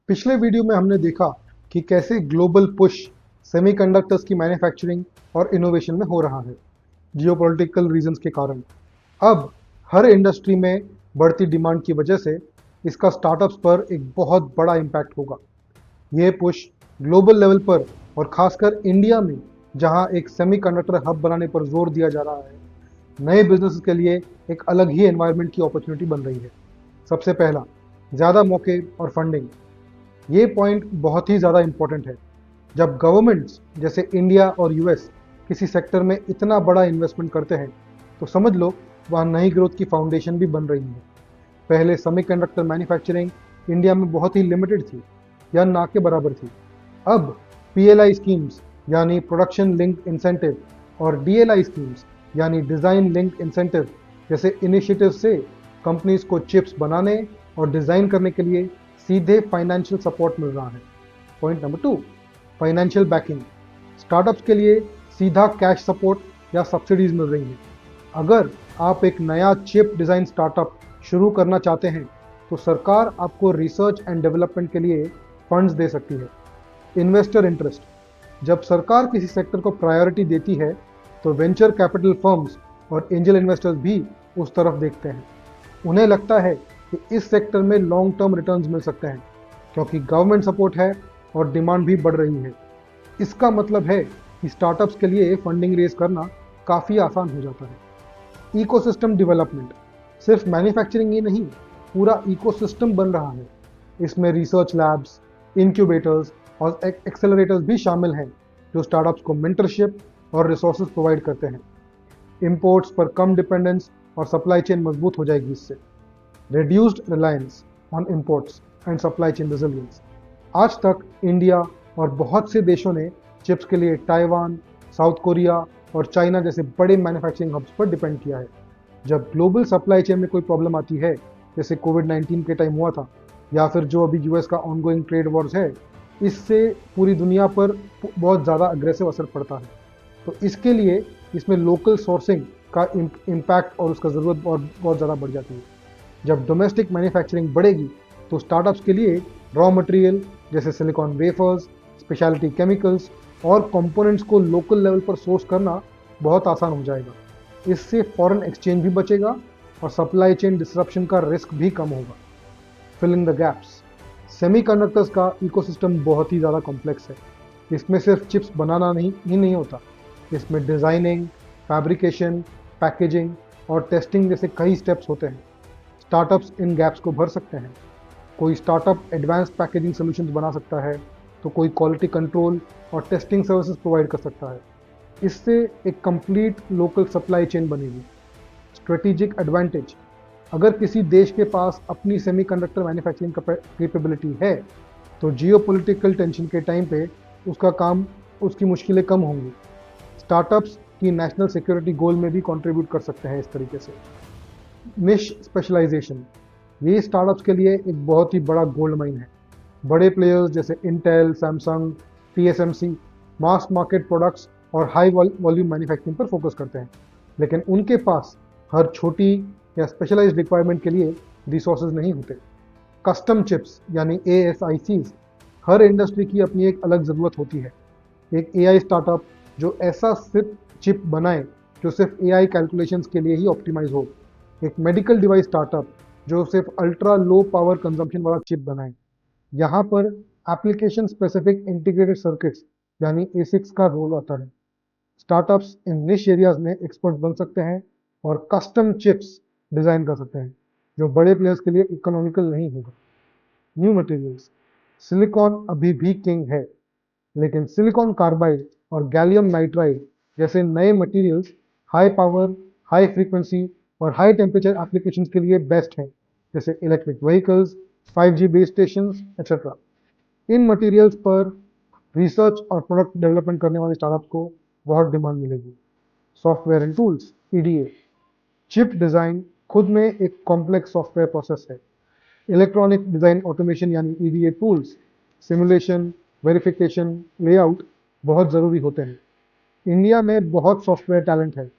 पिछले वीडियो में हमने देखा कि कैसे ग्लोबल पुश सेमीकंडक्टर्स की मैन्युफैक्चरिंग और इनोवेशन में हो रहा है जियोपॉलिटिकल रीजंस के कारण। अब हर इंडस्ट्री में बढ़ती डिमांड की वजह से इसका स्टार्टअप्स पर एक बहुत बड़ा इम्पैक्ट होगा। ये पुश ग्लोबल लेवल पर और खासकर इंडिया में, जहां एक सेमीकंडक्टर हब बनाने पर जोर दिया जा रहा है, नए बिजनेस के लिए एक अलग ही एनवायरनमेंट की अपॉर्चुनिटी बन रही है। सबसे पहला, ज़्यादा मौके और फंडिंग। ये पॉइंट बहुत ही ज़्यादा इम्पोर्टेंट है। जब गवर्नमेंट्स जैसे इंडिया और यूएस किसी सेक्टर में इतना बड़ा इन्वेस्टमेंट करते हैं, तो समझ लो वहाँ नई ग्रोथ की फाउंडेशन भी बन रही है। पहले सेमीकंडक्टर मैन्युफैक्चरिंग इंडिया में बहुत ही लिमिटेड थी या ना के बराबर थी। अब पीएलआई स्कीम्स यानी प्रोडक्शन लिंक्ड इंसेंटिव और डीएलआई स्कीम्स यानी डिज़ाइन लिंक्ड इंसेंटिव जैसे इनिशिएटिव से कंपनीज को चिप्स बनाने और डिज़ाइन करने के लिए सीधे फाइनेंशियल सपोर्ट मिल रहा है। Point number 2, financial backing. Startups के लिए सीधा कैश सपोर्ट या सब्सिडीज मिल रही है। अगर आप एक नया चिप डिज़ाइन स्टार्टअप शुरू करना चाहते हैं, तो सरकार आपको रिसर्च एंड डेवलपमेंट के लिए फंड्स दे सकती है। Investor interest. जब सरकार किसी सेक्टर को प्रायोरिटी देती है, तो वेंचर कैपिटल फर्म्स और एंजल इन्वेस्टर्स भी उस तरफ देखते हैं। उन्हें लगता है कि इस सेक्टर में लॉन्ग टर्म रिटर्न्स मिल सकते हैं, क्योंकि गवर्नमेंट सपोर्ट है और डिमांड भी बढ़ रही है। इसका मतलब है कि स्टार्टअप्स के लिए फंडिंग रेज करना काफ़ी आसान हो जाता है। Ecosystem development. सिर्फ मैन्युफैक्चरिंग ही नहीं, पूरा इकोसिस्टम बन रहा है। इसमें रिसर्च लैब्स, इंक्यूबेटर्स और एक्सेलरेटर्स भी शामिल हैं, जो स्टार्टअप्स को मेंटरशिप और रिसोर्सेज प्रोवाइड करते हैं। इंपोर्ट्स पर कम डिपेंडेंस और सप्लाई चेन मजबूत हो जाएगी इससे। reduced reliance on imports and supply chain resilience। आज तक इंडिया और बहुत से देशों ने चिप्स के लिए ताइवान, साउथ कोरिया और चाइना जैसे बड़े मैन्युफैक्चरिंग हब्स पर डिपेंड किया है। जब ग्लोबल सप्लाई चेन में कोई प्रॉब्लम आती है, जैसे कोविड-19 के टाइम हुआ था, या फिर जो अभी यूएस का ऑनगोइंग ट्रेड वॉर्स है, इससे पूरी दुनिया पर बहुत ज़्यादा अग्रेसिव असर पड़ता है। तो इसके लिए इसमें लोकल सोर्सिंग का इम्पैक्ट और उसका ज़रूरत बहुत ज़्यादा बढ़ जाती है। जब डोमेस्टिक मैन्युफैक्चरिंग बढ़ेगी, तो स्टार्टअप्स के लिए रॉ मटेरियल जैसे सिलिकॉन वेफर्स, स्पेशलिटी केमिकल्स और कंपोनेंट्स को लोकल लेवल पर सोर्स करना बहुत आसान हो जाएगा। इससे फॉरेन एक्सचेंज भी बचेगा और सप्लाई चेन डिसरप्शन का रिस्क भी कम होगा। Filling the gaps. सेमीकंडक्टर्स का इकोसिस्टम बहुत ही ज़्यादा कॉम्प्लेक्स है। इसमें सिर्फ चिप्स बनाना नहीं होता। इसमें डिज़ाइनिंग, फैब्रिकेशन, पैकेजिंग और टेस्टिंग जैसे कई स्टेप्स होते हैं। स्टार्टअप्स इन गैप्स को भर सकते हैं। कोई स्टार्टअप एडवांस पैकेजिंग सॉल्यूशंस बना सकता है, तो कोई क्वालिटी कंट्रोल और टेस्टिंग सर्विसेज प्रोवाइड कर सकता है। इससे एक कंप्लीट लोकल सप्लाई चेन बनेगी। Strategic advantage. अगर किसी देश के पास अपनी सेमीकंडक्टर मैन्युफैक्चरिंग कैपेबिलिटी है, तो जियोपॉलिटिकल टेंशन के टाइम पे उसकी मुश्किलें कम होंगी। स्टार्टअप्स की नेशनल सिक्योरिटी गोल में भी कंट्रीब्यूट कर सकते हैं इस तरीके से। निश स्पेशलाइजेशन। ये स्टार्टअप्स के लिए एक बहुत ही बड़ा गोल्ड माइन है। बड़े प्लेयर्स जैसे Intel, Samsung, TSMC mass market products और हाई वॉल्यूम मैन्युफैक्चरिंग पर फोकस करते हैं, लेकिन उनके पास हर छोटी या स्पेशलाइज्ड रिक्वायरमेंट के लिए रिसोर्सेज नहीं होते। कस्टम चिप्स यानी ASICs। हर इंडस्ट्री की अपनी एक अलग ज़रूरत होती है। एक एआई स्टार्टअप जो ऐसा सिर्फ चिप बनाए जो सिर्फ एआई कैलकुलेशंस के लिए ही ऑप्टिमाइज हो। एक मेडिकल डिवाइस स्टार्टअप जो सिर्फ अल्ट्रा लो पावर कंजम्पशन वाला चिप बनाए। यहाँ पर एप्लीकेशन स्पेसिफिक इंटीग्रेटेड सर्किट्स यानी एसिक्स का रोल आता है। स्टार्टअप्स इन निश एरियाज में एक्सपर्ट बन सकते हैं और कस्टम चिप्स डिज़ाइन कर सकते हैं, जो बड़े प्लेयर्स के लिए इकोनॉमिकल नहीं होगा। New materials. सिलिकॉन अभी भी किंग है, लेकिन सिलिकॉन कार्बाइड और गैलियम नाइट्राइड जैसे नए materials high power, high frequency और हाई टेम्परेचर एप्लीकेशंस के लिए बेस्ट हैं, जैसे electric vehicles, 5G base station etcetera. इन मटेरियल्स पर रिसर्च और प्रोडक्ट डेवलपमेंट करने वाले स्टार्टअप को बहुत डिमांड मिलेगी। Software and tools EDA। Chip design खुद में एक कॉम्प्लेक्स सॉफ्टवेयर प्रोसेस है। इलेक्ट्रॉनिक डिज़ाइन ऑटोमेशन यानी EDA tools, simulation, verification, layout बहुत ज़रूरी होते हैं। इंडिया में बहुत सॉफ्टवेयर टैलेंट है।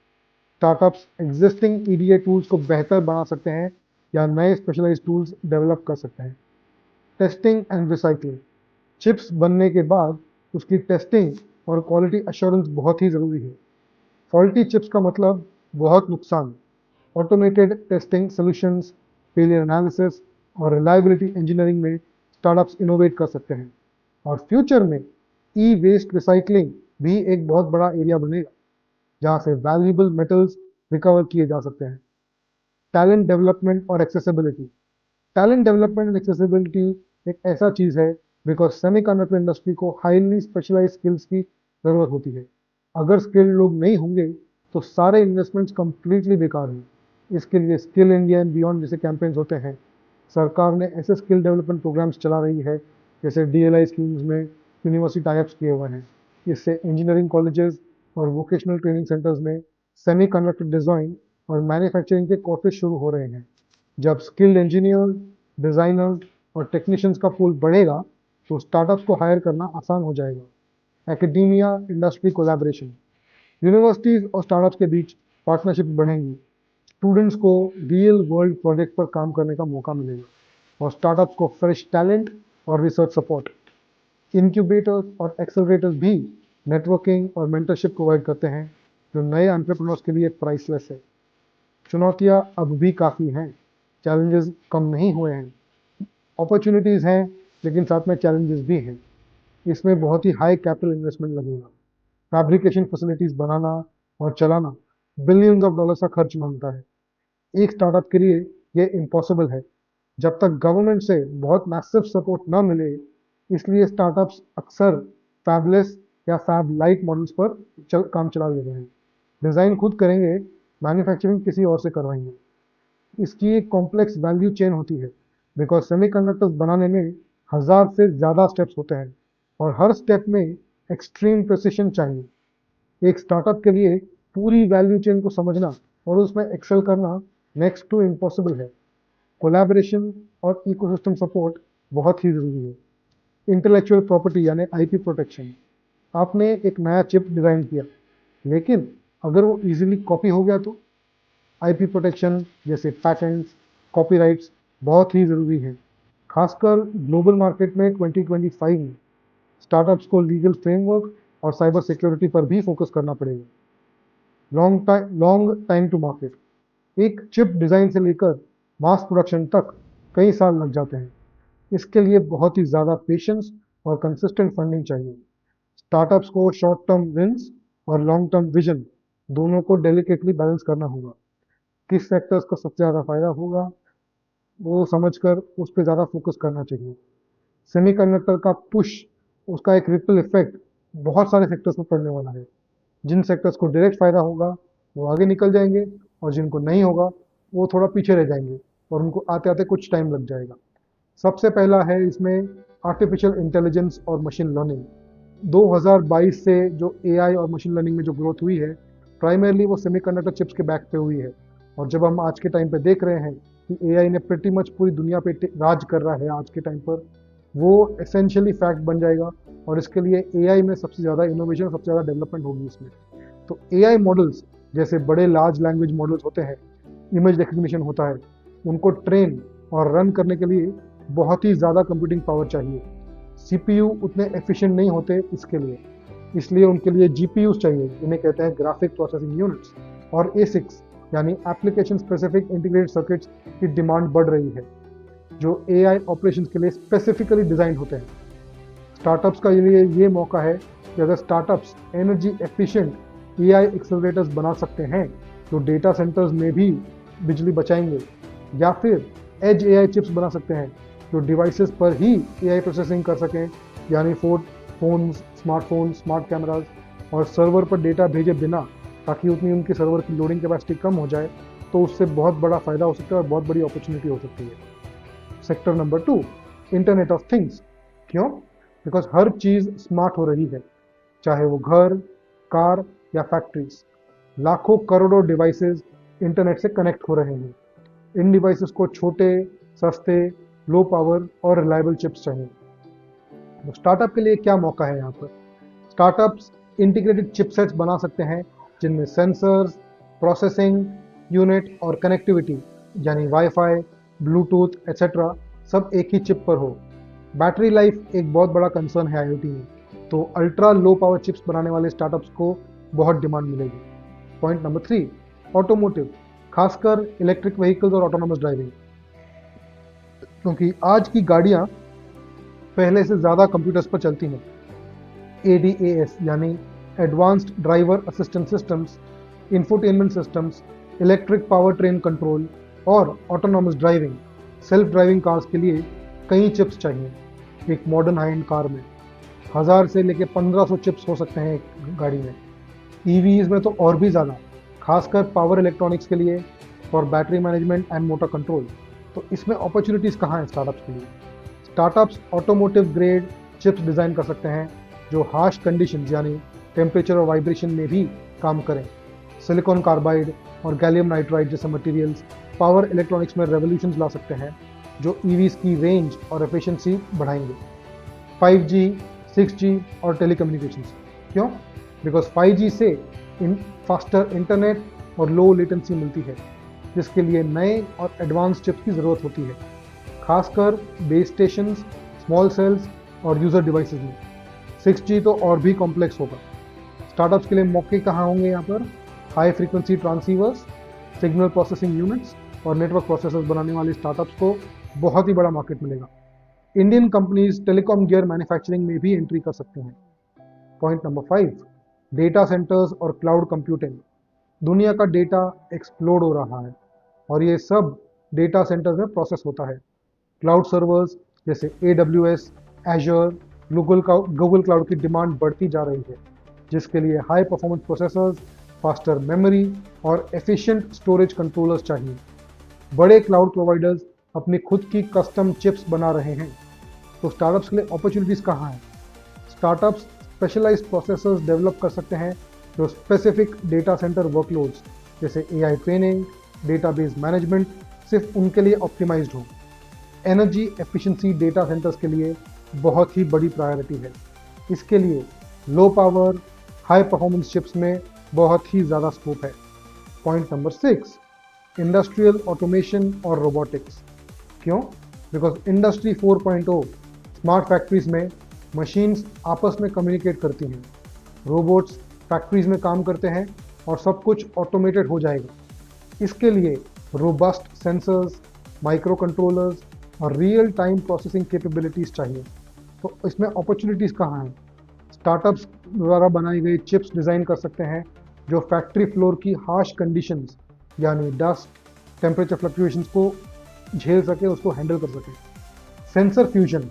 स्टार्टअप्स एग्जिस्टिंग EDA टूल्स को बेहतर बना सकते हैं या नए स्पेशलाइज्ड टूल्स डेवलप कर सकते हैं। Testing and recycling. चिप्स बनने के बाद उसकी टेस्टिंग और क्वालिटी अश्योरेंस बहुत ही ज़रूरी है। फॉल्टी चिप्स का मतलब बहुत नुकसान। Automated testing solutions, failure analysis और रिलायबिलिटी इंजीनियरिंग में स्टार्टअप्स इनोवेट कर सकते हैं। और फ्यूचर में ई वेस्ट रिसाइकलिंग भी एक बहुत बड़ा एरिया बनेगा, जहाँ से वैल्यूएबल मेटल्स रिकवर किए जा सकते हैं। टैलेंट डेवलपमेंट और accessibility. Talent development and accessibility एक ऐसा चीज़ है, बिकॉज सेमीकंडक्टर इंडस्ट्री को हाईली स्पेशलाइज स्किल्स की ज़रूरत होती है। अगर स्किल्ड लोग नहीं होंगे तो सारे इन्वेस्टमेंट्स कंप्लीटली बेकार हैं। इसके लिए स्किल इंडिया एंड बियॉन्ड जैसे कैंपेन्स होते हैं। सरकार ने ऐसे स्किल डेवलपमेंट प्रोग्राम्स चला रही है, जैसे डीएलआई स्कीम्स में यूनिवर्सिटी टाइप्स किए हुए हैं। इससे इंजीनियरिंग कॉलेजेस और वोकेशनल ट्रेनिंग सेंटर्स में सेमीकंडक्टर डिज़ाइन और मैन्युफैक्चरिंग के कोर्सेज शुरू हो रहे हैं। जब स्किल्ड इंजीनियर, डिज़ाइनर्स और टेक्नीशियंस का पूल बढ़ेगा तो स्टार्टअप्स को हायर करना आसान हो जाएगा। Academia industry collaboration. यूनिवर्सिटीज़ और स्टार्टअप्स के बीच पार्टनरशिप बढ़ेंगी। स्टूडेंट्स को रियल वर्ल्ड प्रोजेक्ट पर काम करने का मौका मिलेगा और स्टार्टअप्स को फ्रेश टैलेंट और रिसर्च सपोर्ट। इनक्यूबेटर्स और एक्सेलरेटर्स भी नेटवर्किंग और मेंटरशिप प्रोवाइड करते हैं, जो नए एंटरप्रेन्योर्स के लिए प्राइसलेस है। चुनौतियां अब भी काफ़ी हैं, चैलेंजेस कम नहीं हुए हैं। अपॉर्चुनिटीज़ हैं, लेकिन साथ में चैलेंजेस भी हैं। इसमें बहुत ही हाई कैपिटल इन्वेस्टमेंट लगेगा। फैब्रिकेशन फैसिलिटीज़ बनाना और चलाना बिलियंस ऑफ डॉलर्स का खर्च मांगता है। एक स्टार्टअप के लिए ये इम्पॉसिबल है, जब तक गवर्नमेंट से बहुत मैसिव सपोर्ट ना मिले। इसलिए स्टार्टअप्स अक्सर फैबलेस या फैब लाइट मॉडल्स पर काम चला ले रहे हैं। डिज़ाइन खुद करेंगे, मैन्युफैक्चरिंग किसी और से करवाएंगे। इसकी एक कॉम्प्लेक्स वैल्यू चेन होती है, बिकॉज सेमीकंडक्टर्स बनाने में हज़ार से ज़्यादा स्टेप्स होते हैं और हर स्टेप में एक्सट्रीम प्रिसिशन चाहिए। एक स्टार्टअप के लिए पूरी वैल्यू चेन को समझना और उसमें एक्सेल करना नेक्स्ट टू इम्पॉसिबल है। कोलैबोरेशन और इकोसिस्टम सपोर्ट बहुत ही ज़रूरी है। इंटेलेक्चुअल प्रॉपर्टी यानी आईपी प्रोटेक्शन। आपने एक नया चिप डिज़ाइन किया, लेकिन अगर वो इजीली कॉपी हो गया तो आईपी प्रोटेक्शन जैसे पैटेंट्स, कॉपीराइट्स बहुत ही ज़रूरी है। खासकर ग्लोबल मार्केट में 2025 में स्टार्टअप्स को लीगल फ्रेमवर्क और साइबर सिक्योरिटी पर भी फोकस करना पड़ेगा। Long time to market. एक चिप डिज़ाइन से लेकर मास प्रोडक्शन तक कई साल लग जाते हैं। इसके लिए बहुत ही ज़्यादा पेशेंस और कंसिस्टेंट फंडिंग चाहिए। स्टार्टअप्स को शॉर्ट टर्म विंस और लॉन्ग टर्म विजन दोनों को डेलिकेटली बैलेंस करना होगा। किस सेक्टर्स को सबसे ज़्यादा फायदा होगा, वो समझकर उस पर ज़्यादा फोकस करना चाहिए। सेमीकंडक्टर का पुश, उसका एक रिपल इफेक्ट बहुत सारे सेक्टर्स में पड़ने वाला है। जिन सेक्टर्स को डायरेक्ट फायदा होगा वो आगे निकल जाएंगे, और जिनको नहीं होगा वो थोड़ा पीछे रह जाएंगे और उनको आते आते कुछ टाइम लग जाएगा। सबसे पहला है इसमें आर्टिफिशियल इंटेलिजेंस और मशीन लर्निंग। 2022 से जो एआई और मशीन लर्निंग में जो ग्रोथ हुई है, प्राइमरली वो सेमीकंडक्टर चिप्स के बैक पे हुई है। और जब हम आज के टाइम पे देख रहे हैं कि एआई ने प्रिटी मच पूरी दुनिया पे राज कर रहा है आज के टाइम पर, वो एसेंशियली फैक्ट बन जाएगा। और इसके लिए एआई में सबसे ज़्यादा इनोवेशन, सबसे ज़्यादा डेवलपमेंट होगी इसमें। तो एआई मॉडल्स जैसे बड़े लार्ज लैंग्वेज मॉडल्स होते हैं, इमेज रिकग्निशन होता है, उनको ट्रेन और रन करने के लिए बहुत ही ज़्यादा कंप्यूटिंग पावर चाहिए। सीपीयू उतने एफिशिएंट नहीं होते इसके लिए, इसलिए उनके लिए जीपीयूज चाहिए, इन्हें कहते हैं ग्राफिक प्रोसेसिंग यूनिट्स। और एसिक्स यानी एप्लीकेशन स्पेसिफिक इंटीग्रेटेड सर्किट्स की डिमांड बढ़ रही है, जो एआई ऑपरेशंस के लिए स्पेसिफिकली डिज़ाइन होते हैं। स्टार्टअप्स का लिए ये मौका है कि अगर startups energy efficient AI accelerators बना सकते हैं जो डेटा सेंटर्स में भी बिजली बचाएंगे, या फिर एज एआई चिप्स बना सकते हैं जो डिवाइसेस पर ही एआई प्रोसेसिंग कर सकें, यानी फोन्स, स्मार्टफोन, स्मार्ट कैमराज और सर्वर पर डेटा भेजे बिना, ताकि उतनी उनकी सर्वर की लोडिंग कैपेसिटी कम हो जाए, तो उससे बहुत बड़ा फायदा हो सकता है और बहुत बड़ी अपॉर्चुनिटी हो सकती है। Sector number 2, internet of things. क्यों? बिकॉज हर चीज़ स्मार्ट हो रही है, चाहे वो घर, कार या फैक्ट्रीज। लाखों करोड़ों डिवाइसेस इंटरनेट से कनेक्ट हो रहे हैं। इन डिवाइसेस को छोटे, सस्ते, लो पावर और रिलायबल चिप्स चाहिए। तो स्टार्टअप के लिए क्या मौका है यहाँ पर? स्टार्टअप्स इंटीग्रेटेड चिपसेट्स बना सकते हैं, जिनमें सेंसर्स, प्रोसेसिंग यूनिट और कनेक्टिविटी यानी वाईफाई, ब्लूटूथ एट्सेट्रा सब एक ही चिप पर हो। बैटरी लाइफ एक बहुत बड़ा कंसर्न है आईओटी में, तो अल्ट्रा लो पावर चिप्स बनाने वाले स्टार्टअप्स को बहुत डिमांड मिलेगी। पॉइंट नंबर 3, ऑटोमोटिव, खासकर इलेक्ट्रिक व्हीकल्स और ऑटोनोमस ड्राइविंग, क्योंकि आज की गाड़ियां पहले से ज़्यादा कंप्यूटर्स पर चलती हैं। एडीएएस यानी advanced driver assistant systems, infotainment systems, electric power train control और autonomous driving, self driving cars के लिए कई चिप्स चाहिए। एक मॉडर्न हाई एंड कार में 1000 से लेकर 1500 चिप्स हो सकते हैं एक गाड़ी में। ईवीज में तो और भी ज़्यादा, खासकर पावर इलेक्ट्रॉनिक्स के लिए, for battery management and motor control. तो इसमें अपॉर्चुनिटीज़ कहाँ हैं स्टार्टअप्स के लिए? Startups automotive grade chips design कर सकते हैं जो हार्श कंडीशंस यानी टेम्परेचर और वाइब्रेशन में भी काम करें। सिलिकॉन कार्बाइड और गैलियम नाइट्राइड जैसे मटेरियल्स पावर इलेक्ट्रॉनिक्स में रेवोल्यूशंस ला सकते हैं जो ईवीज की रेंज और एफिशिएंसी बढ़ाएंगे। 5G, 6G और टेलीकम्युनिकेशंस। क्यों? बिकॉज 5G से फास्टर इंटरनेट और लो लेटेंसी मिलती है, जिसके लिए नए और एडवांस चिप्स की ज़रूरत होती है, खासकर बेस स्टेशंस, स्मॉल सेल्स और यूज़र डिवाइसेस में। 6G तो और भी कॉम्प्लेक्स होगा। स्टार्टअप्स के लिए मौके कहाँ होंगे यहाँ पर? High frequency transceivers, signal processing units और नेटवर्क प्रोसेसर्स बनाने वाले स्टार्टअप्स को बहुत ही बड़ा मार्केट मिलेगा। Indian companies telecom gear manufacturing में भी एंट्री कर सकते हैं। पॉइंट नंबर 5, डेटा सेंटर्स और क्लाउड कंप्यूटिंग। दुनिया का डेटा एक्सप्लोड हो रहा है और ये सब डेटा सेंटर्स में प्रोसेस होता है। क्लाउड सर्वर्स जैसे AWS, एजर, गूगल क्लाउड की डिमांड बढ़ती जा रही है, जिसके लिए high performance processors, faster memory और एफिशिएंट स्टोरेज कंट्रोलर्स चाहिए। बड़े क्लाउड प्रोवाइडर्स अपनी खुद की कस्टम चिप्स बना रहे हैं। तो स्टार्टअप्स के लिए अपॉर्चुनिटीज़ कहाँ हैं? स्टार्टअप्स स्पेशलाइज्ड प्रोसेसर्स डेवलप कर सकते हैं जो स्पेसिफिक डेटा सेंटर वर्कलोड्स जैसे AI ट्रेनिंग, डेटाबेस मैनेजमेंट सिर्फ उनके लिए ऑप्टिमाइज्ड हो। एनर्जी एफिशिएंसी डेटा सेंटर्स के लिए बहुत ही बड़ी प्रायोरिटी है। इसके लिए low power, high performance chips में बहुत ही ज़्यादा स्कोप है। पॉइंट नंबर 6, इंडस्ट्रियल ऑटोमेशन और रोबोटिक्स। क्यों? बिकॉज इंडस्ट्री 4.0 स्मार्ट फैक्ट्रीज में मशीन्स आपस में कम्युनिकेट करती हैं, रोबोट्स फैक्ट्रीज में काम करते हैं और सब कुछ ऑटोमेटेड हो जाएगा। इसके लिए रोबस्ट सेंसर्स, माइक्रो कंट्रोलर्स और रियल टाइम प्रोसेसिंग कैपेबिलिटीज़ चाहिए। तो इसमें अपॉर्चुनिटीज़ कहाँ हैं? स्टार्टअप्स द्वारा बनाई गई चिप्स डिज़ाइन कर सकते हैं जो फैक्ट्री फ्लोर की हार्श कंडीशंस यानी डस्ट, टेम्परेचर फ्लक्चुएशंस को झेल सके, उसको हैंडल कर सके। सेंसर फ्यूजन,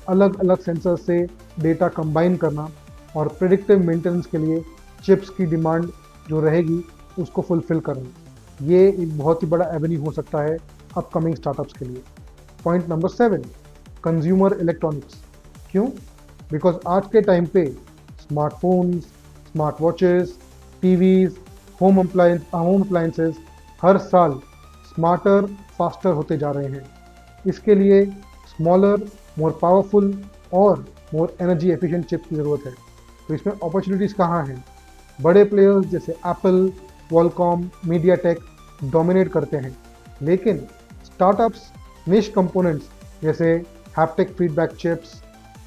अलग अलग सेंसर से डेटा कंबाइन करना और प्रिडिक्टिव मेंटेनेंस के लिए चिप्स की डिमांड जो रहेगी उसको फुलफिल करना। ये एक बहुत ही बड़ा एवेन्यू हो सकता है अपकमिंग स्टार्टअप्स के लिए। Point number 7, consumer electronics. क्यों? बिकॉज आज के टाइम पे smartphones, smart watches, TVs, home appliances हर साल स्मार्टर, फास्टर होते जा रहे हैं। इसके लिए स्मॉलर, मोर पावरफुल और मोर एनर्जी एफिशिएंट चिप्स की ज़रूरत है। तो इसमें अपॉर्चुनिटीज़ कहाँ हैं? बड़े प्लेयर्स जैसे एप्पल, क्वालकॉम, मीडियाटेक डोमिनेट करते हैं, लेकिन स्टार्टअप्स निश कंपोनेंट्स जैसे haptic feedback chips,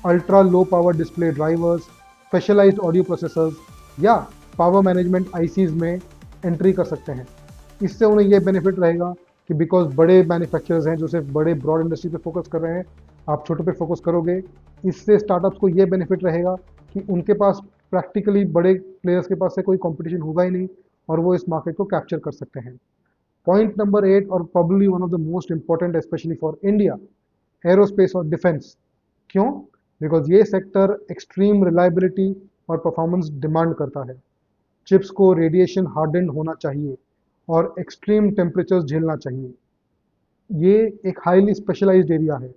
ultra low power display drivers, specialised audio processors या पावर मैनेजमेंट आईसीज में एंट्री कर सकते हैं। इससे उन्हें यह बेनिफिट रहेगा कि बिकॉज बड़े मैन्युफैक्चरर्स हैं जो सिर्फ बड़े ब्रॉड इंडस्ट्री पे फोकस कर रहे हैं, आप छोटे पे फोकस करोगे। इससे स्टार्टअप्स को यह बेनिफिट रहेगा कि उनके पास प्रैक्टिकली बड़े प्लेयर्स के पास से कोई कंपटीशन होगा ही नहीं और वो इस मार्केट को कैप्चर कर सकते हैं। पॉइंट नंबर 8 और probably one of the most important specially for India, aerospace और डिफेंस। क्यों? बिकॉज ये सेक्टर एक्सट्रीम रिलायबिलिटी और परफॉर्मेंस डिमांड करता है। चिप्स को रेडिएशन हार्डेंड होना चाहिए और एक्सट्रीम टेम्परेचर्स झेलना चाहिए। ये एक हाईली स्पेशलाइज्ड एरिया है।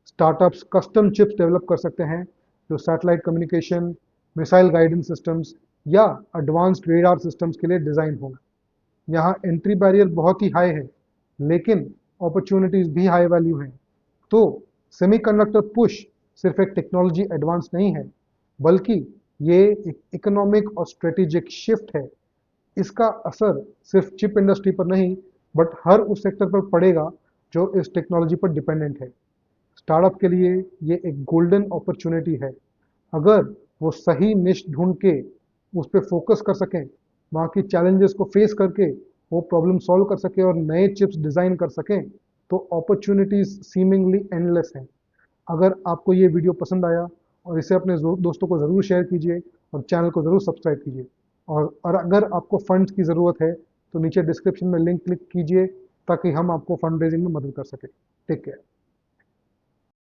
स्टार्टअप्स कस्टम चिप्स डेवलप कर सकते हैं जो satellite communication, missile guidance systems या एडवांस्ड रेडार सिस्टम्स के लिए डिज़ाइन होगा। यहाँ एंट्री बैरियर बहुत ही हाई है, लेकिन अपॉर्चुनिटीज़ भी हाई वैल्यू हैं। तो सेमीकंडक्टर पुश सिर्फ एक टेक्नोलॉजी एडवांस नहीं है, बल्कि ये एक इकोनॉमिक और स्ट्रेटेजिक शिफ्ट है। इसका असर सिर्फ चिप इंडस्ट्री पर नहीं, बट हर उस सेक्टर पर पड़ेगा जो इस टेक्नोलॉजी पर डिपेंडेंट है। स्टार्टअप के लिए ये एक गोल्डन अपॉर्चुनिटी है। अगर वो सही निश ढूंढ के उस पर फोकस कर सकें, वहाँ की चैलेंजेस को फेस करके वो प्रॉब्लम सॉल्व कर सके और नए चिप्स डिज़ाइन कर सकें, तो अपॉर्चुनिटीज सीमिंगली एंडलेस हैं। अगर आपको ये वीडियो पसंद आया और इसे अपने दोस्तों को ज़रूर शेयर कीजिए और चैनल को ज़रूर सब्सक्राइब कीजिए। और अगर आपको फंड्स की ज़रूरत है तो नीचे डिस्क्रिप्शन में लिंक क्लिक कीजिए ताकि हम आपको फंड रेजिंग में मदद कर सकें। Take care.